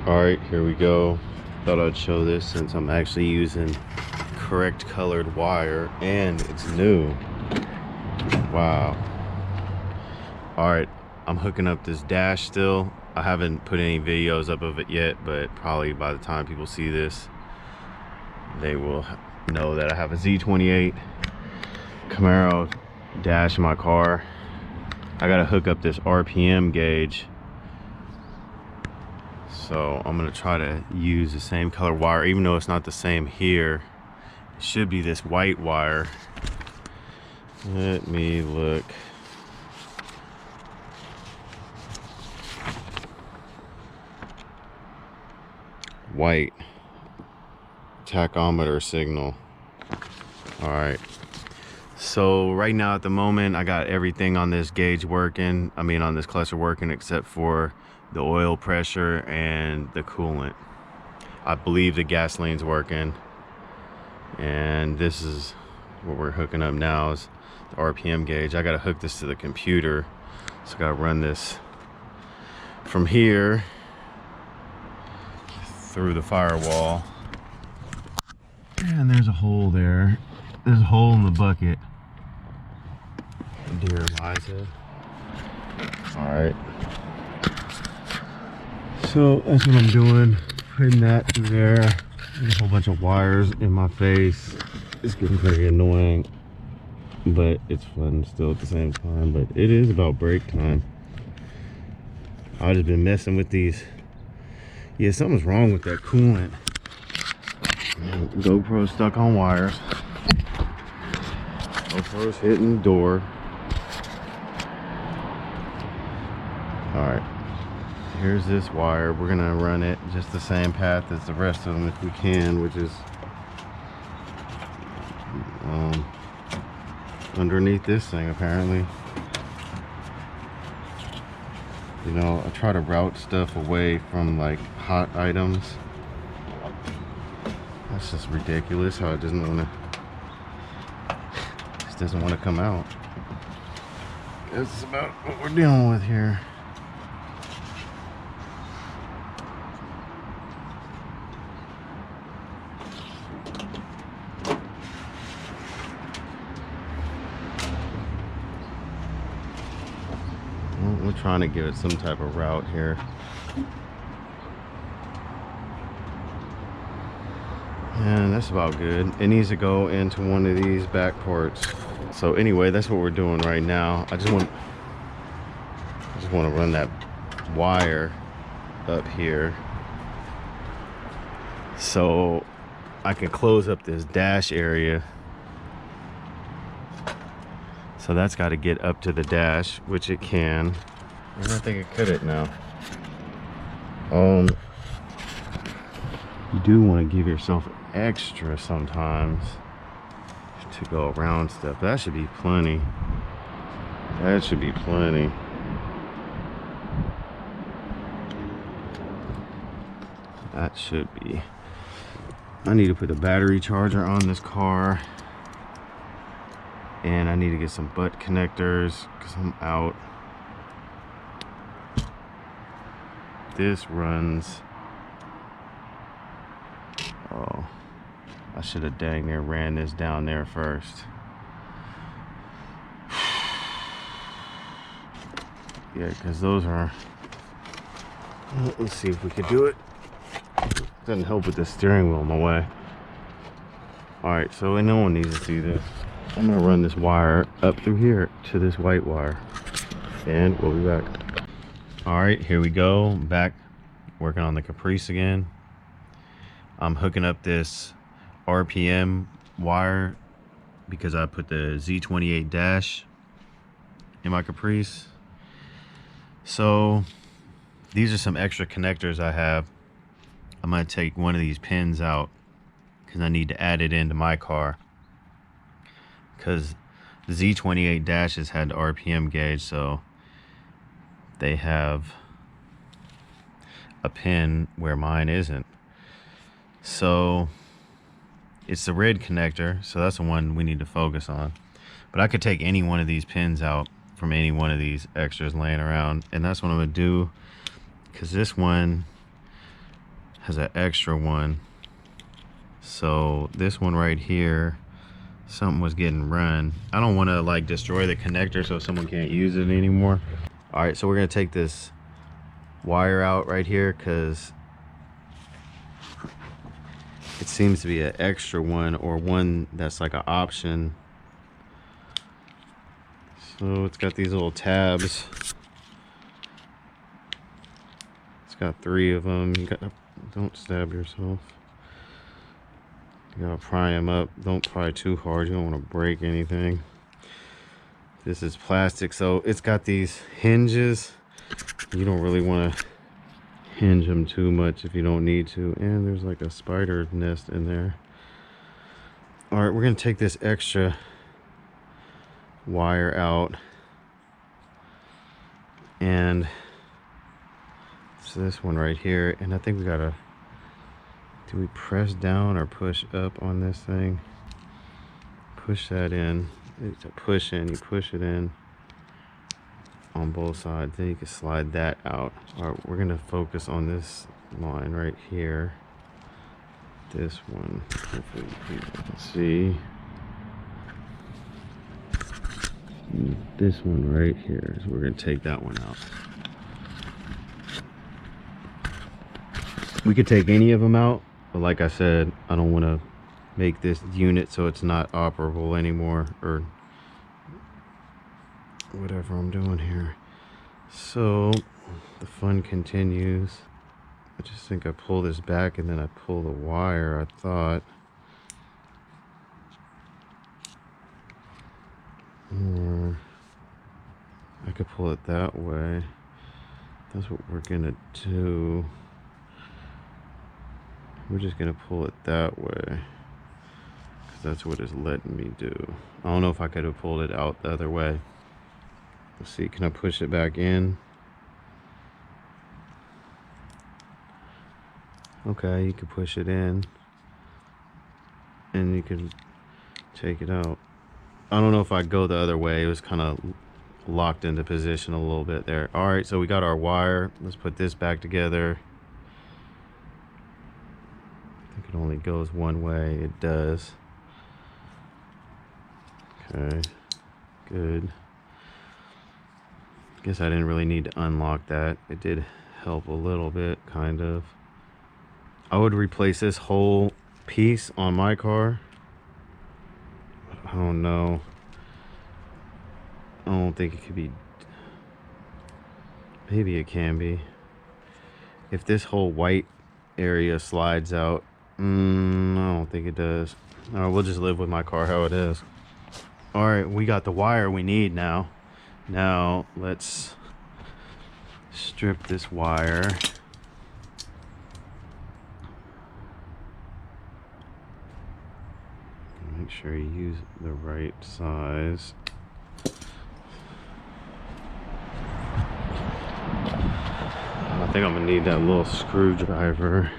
All right, here we go. Thought I'd show this since I'm actually using correct colored wire and it's new. Wow. All right, I'm hooking up this dash still. I haven't put any videos up of it yet, but probably by the time people see this, they will know that I have a Z28 Camaro dash in my car. I gotta hook up this RPM gauge. So I'm gonna try to use the same color wire, even though it's not the same here. It should be this white wire. Let me look. White tachometer signal. All right. So right now at the moment, I got everything on this gauge working. I mean, on this cluster working, except for the oil pressure and the coolant. I believe the gasoline's working. And this is what we're hooking up now, is the RPM gauge. I gotta hook this to the computer. So I gotta run this from here through the firewall. And there's a hole there. There's a hole in the bucket. Dear Liza. All right. So that's what I'm doing. Putting that through there. There's a whole bunch of wires in my face. It's getting pretty annoying, but it's fun still at the same time. But it is about break time. I've just been messing with these. Yeah, something's wrong with that coolant. GoPro stuck on wires. GoPro's hitting the door. All right. Here's this wire. We're gonna run it just the same path as the rest of them if we can, which is underneath this thing apparently. You know, I try to route stuff away from like hot items. That's just ridiculous how it doesn't want to, just doesn't want to come out. That's about what we're dealing with here. We're trying to give it some type of route here. And that's about good. It needs to go into one of these back ports. So anyway, that's what we're doing right now. I just want to run that wire up here so I can close up this dash area. So that's got to get up to the dash, which it can. I don't think it could it now. You do want to give yourself extra sometimes to go around stuff. That should be plenty. That should be plenty. That should be. I need to put a battery charger on this car. And I need to get some butt connectors because I'm out. This runs. Oh, I should have dang near ran this down there first. Yeah, because those are. Let's see if we could do it. Doesn't help with the steering wheel in my way. All right, so no one needs to see this. I'm gonna run this wire up through here to this white wire, and we'll be back. All right, here we go. Back working on the Caprice again. I'm hooking up this RPM wire because I put the Z28 dash in my Caprice. So these are some extra connectors I have. I'm gonna take one of these pins out because I need to add it into my car, because the Z28 dashes had the RPM gauge, so they have a pin where mine isn't. So it's the red connector, so that's the one we need to focus on. But I could take any one of these pins out from any one of these extras laying around, and that's what I'm gonna do, because this one has an extra one. So this one right here, something was getting run. I don't want to like destroy the connector so someone can't use it anymore. All right, so we're gonna take this wire out right here because it seems to be an extra one, or one that's like an option. So it's got these little tabs. It's got 3 of them. You got, don't stab yourself. You gotta pry them up. Don't pry too hard. You don't want to break anything. This is plastic, so it's got these hinges. You don't really want to hinge them too much if you don't need to. And there's like a spider nest in there. All right, we're gonna take this extra wire out, and it's this one right here. And I think we gotta, do we press down or push up on this thing? Push that in. It's a push in, you push it in on both sides, then you can slide that out. All right, we're gonna focus on this line right here. This one, hopefully you can see. This one right here, so we're gonna take that one out. We could take any of them out, but like I said, I don't want to make this unit so it's not operable anymore, or whatever I'm doing here. So the fun continues. I just think I pull this back and then I pull the wire, I thought. Or I could pull it that way. That's what we're gonna do. We're just gonna pull it that way, because that's what it's letting me do. I don't know if I could have pulled it out the other way. Let's see, can I push it back in? Okay, you can push it in and you can take it out. I don't know if I go the other way. It was kind of locked into position a little bit there. All right, so we got our wire. Let's put this back together. I think it only goes one way. It does. Okay, good. Guess I didn't really need to unlock that. It did help a little bit, kind of. I would replace this whole piece on my car. I don't know. I don't think it could be. Maybe it can be. If this whole white area slides out, I don't think it does. All right, we'll just live with my car how it is. All right, we got the wire we need now. Now let's strip this wire. Make sure you use the right size. I think I'm gonna need that little screwdriver.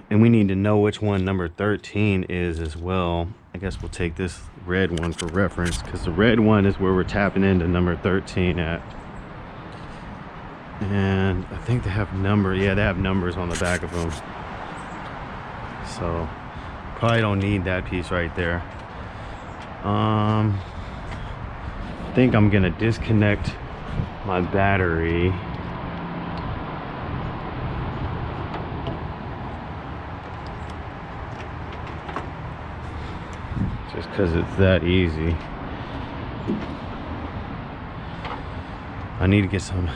And we need to know which one number 13 is as well. I guess we'll take this red one for reference, because the red one is where we're tapping into number 13 at. And I think they have numbers. Yeah, they have numbers on the back of them. So probably don't need that piece right there. I think I'm gonna disconnect my battery. Just because it's that easy. I need to get some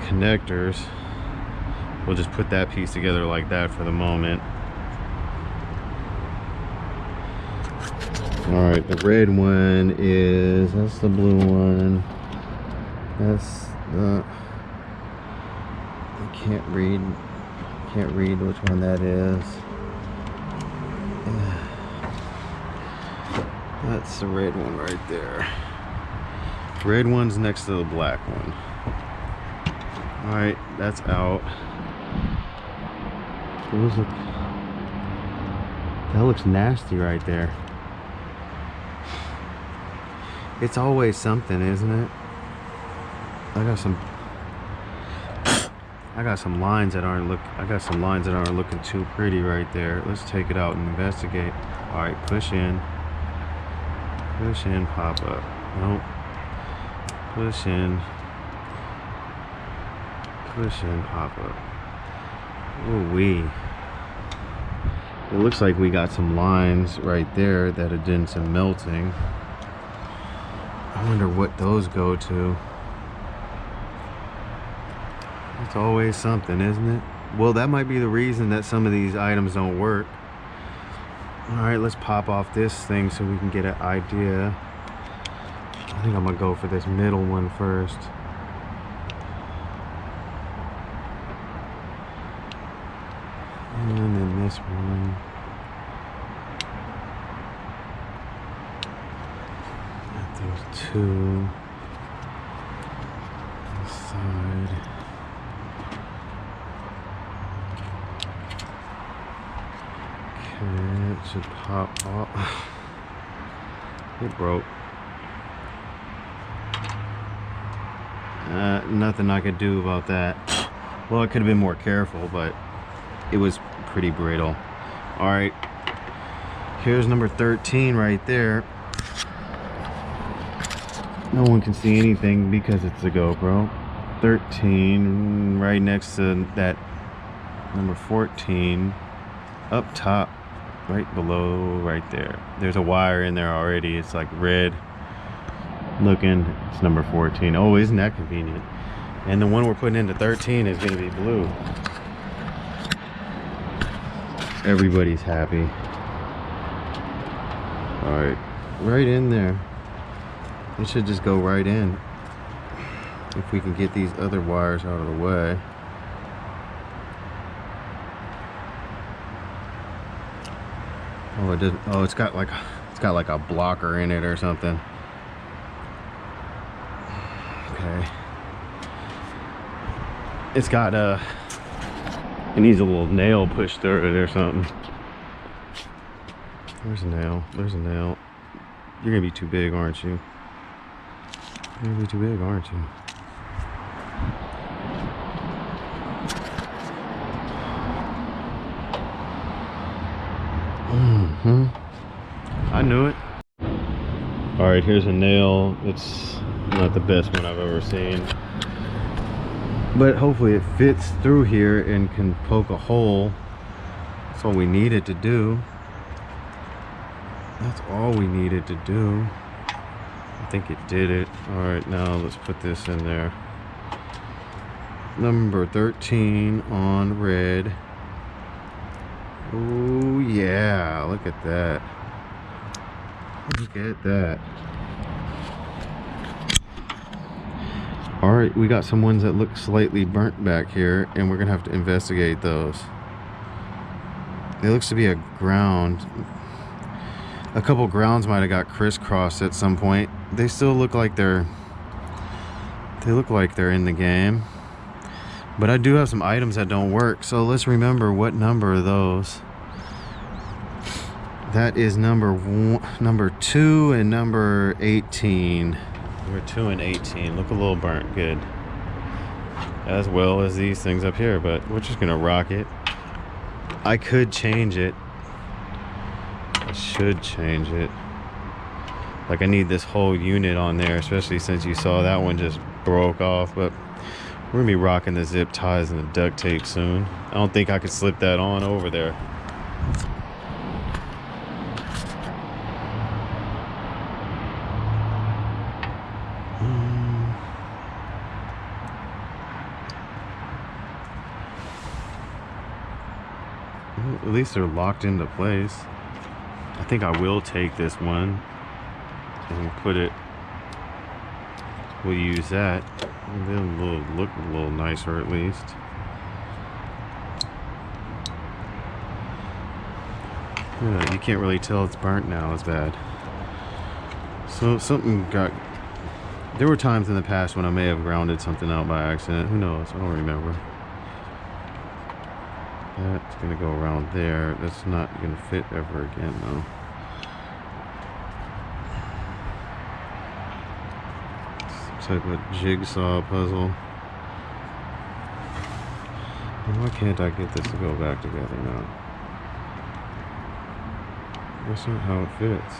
connectors. We'll just put that piece together like that for the moment. All right, the red one is, that's the blue one. That's the, I can't read which one that is. That's the red one right there. Red one's next to the black one. All right, that's out. That looks nasty right there. It's always something, isn't it? I got some. I got some lines that aren't looking too pretty right there. Let's take it out and investigate. All right, push in, pop up. Nope. Push in, pop up. Ooh wee. It looks like we got some lines right there that are doing some melting. I wonder what those go to. It's always something, isn't it? Well, that might be the reason that some of these items don't work. All right, let's pop off this thing so we can get an idea. I think I'm gonna go for this middle one first. And then this one. Got those two. This side. Okay, it should pop off. It broke. Nothing I could do about that. Well, I could have been more careful, but it was pretty brittle. All right, here's number 13 right there. No one can see anything because it's a GoPro. 13 right next to that number 14 up top, right below right there. There's a wire in there already. It's like red looking. It's number 14. Oh, isn't that convenient? And the one we're putting into 13 is going to be blue. Everybody's happy. All right, right in there. It should just go right in if we can get these other wires out of the way. Oh, it doesn't. Oh, it's got like a blocker in it or something. Okay. It's got it needs a little nail pushed through it or something. There's a nail. There's a nail. You're gonna be too big, aren't you? You're gonna be too big, aren't you? I knew it. All right, here's a nail. It's not the best one I've ever seen, but hopefully it fits through here and can poke a hole. That's all we needed to do. That's all we needed to do. I think it did it. All right, now let's put this in there. Number 13 on red. Oh yeah, look at that. Look at that. All right, we got some ones that look slightly burnt back here, and we're gonna have to investigate those. It looks to be a ground. A couple grounds might have got crisscrossed at some point. They still look like they're in the game. But I do have some items that don't work, so let's remember what number are those. That is number 2 and number 18. Number 2 and 18 look a little burnt. Good. As well as these things up here, but we're just gonna rock it. I could change it. I should change it. Like, I need this whole unit on there, especially since you saw that one just broke off. But we're gonna be rocking the zip ties and the duct tape soon. I don't think I could slip that on over there. At least they're locked into place. I think I will take this one and put it. We'll use that. It'll look a little nicer at least. Yeah, you can't really tell it's burnt now. It's bad. So something got. There were times in the past when I may have grounded something out by accident. Who knows? I don't remember. That's gonna go around there. That's not gonna fit ever again though. Some type of jigsaw puzzle. Why can't I get this to go back together now? That's not how it fits.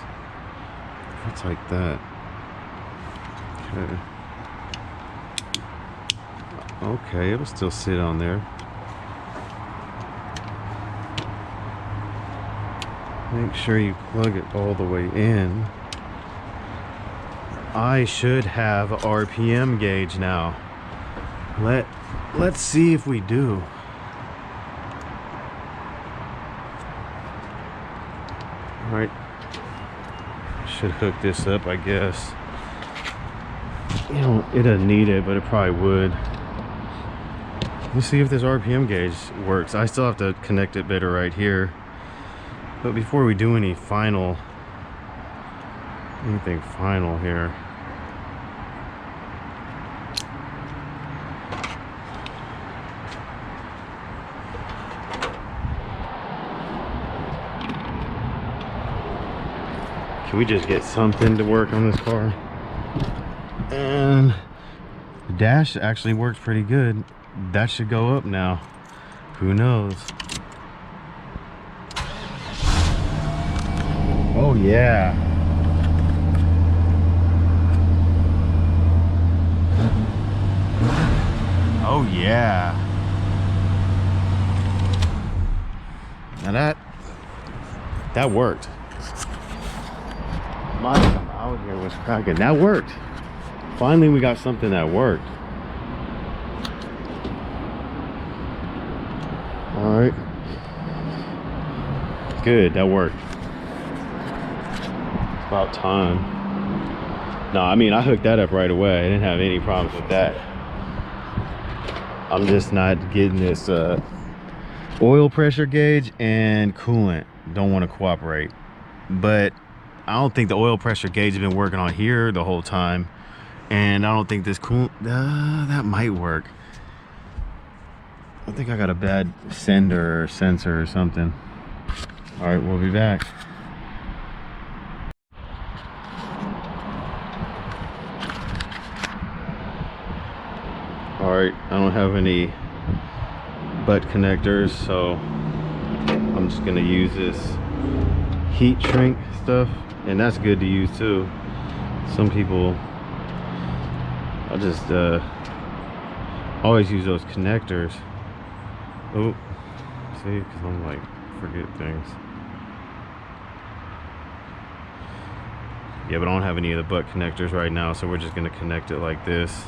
It fits like that. Okay. Okay, it'll still sit on there. Make sure you plug it all the way in. I should have a RPM gauge now. Let's see if we do. All right. Should hook this up, I guess. You know, it doesn't need it, but it probably would. Let's see if this RPM gauge works. I still have to connect it better right here. But before we do anything final here, can we just get something to work on this car? And the dash actually works pretty good. That should go up now. Who knows? Oh yeah. Oh yeah. Now that worked. My out here was cracking. That worked. Finally we got something that worked. All right. Good, that worked. About time. No, I mean, I hooked that up right away. I didn't have any problems with that. I'm just not getting this oil pressure gauge and coolant don't want to cooperate. But I don't think the oil pressure gauge has been working on here the whole time, and I don't think this coolant that might work. I think I got a bad sender or sensor or something. All right, we'll be back. All right, I don't have any butt connectors, so I'm just gonna use this heat shrink stuff, and that's good to use too. Some people, I just always use those connectors. Oh, see, because I'm like, forget things. Yeah, but I don't have any of the butt connectors right now, so we're just gonna connect it like this.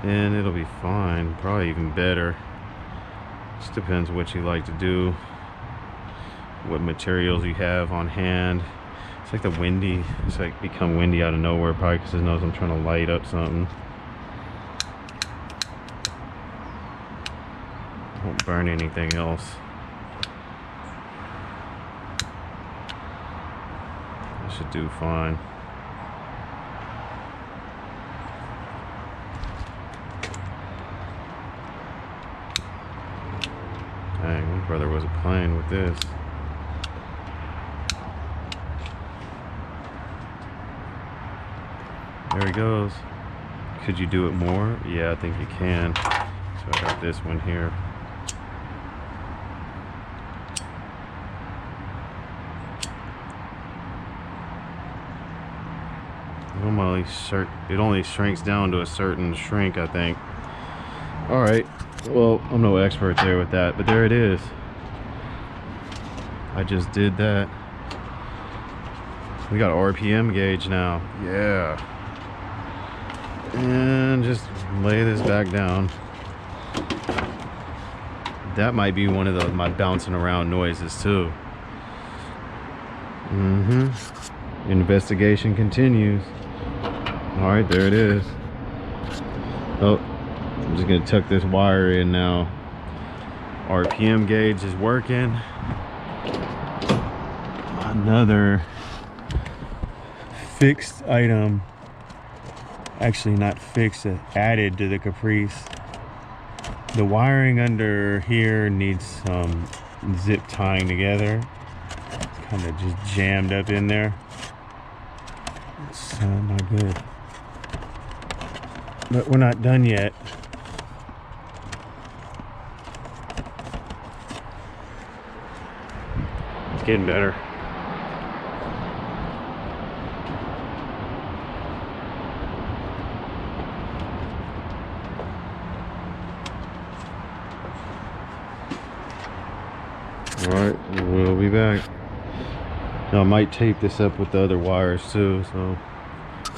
And it'll be fine, probably even better. Just depends what you like to do, what materials you have on hand. It's like it's like become windy out of nowhere, probably because it knows I'm trying to light up something. Won't burn anything else. It should do fine. Dang, my brother wasn't playing with this. There he goes. Could you do it more? Yeah, I think you can. So I got this one here. It only shrinks down to a certain shrink, I think. All right. Well, I'm no expert there with that, but there it is. I just did that. We got an RPM gauge now. Yeah. And just lay this back down. That might be one of my bouncing around noises too. Investigation continues. All right, there it is. Oh, I'm just gonna tuck this wire in now. RPM gauge is working. Another fixed item, actually not fixed, added to the Caprice. The wiring under here needs some zip tying together. It's kind of just jammed up in there. It's not good. But we're not done yet. getting better. Alright, we'll be back. Now I might tape this up with the other wires too, so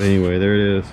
anyway, there it is.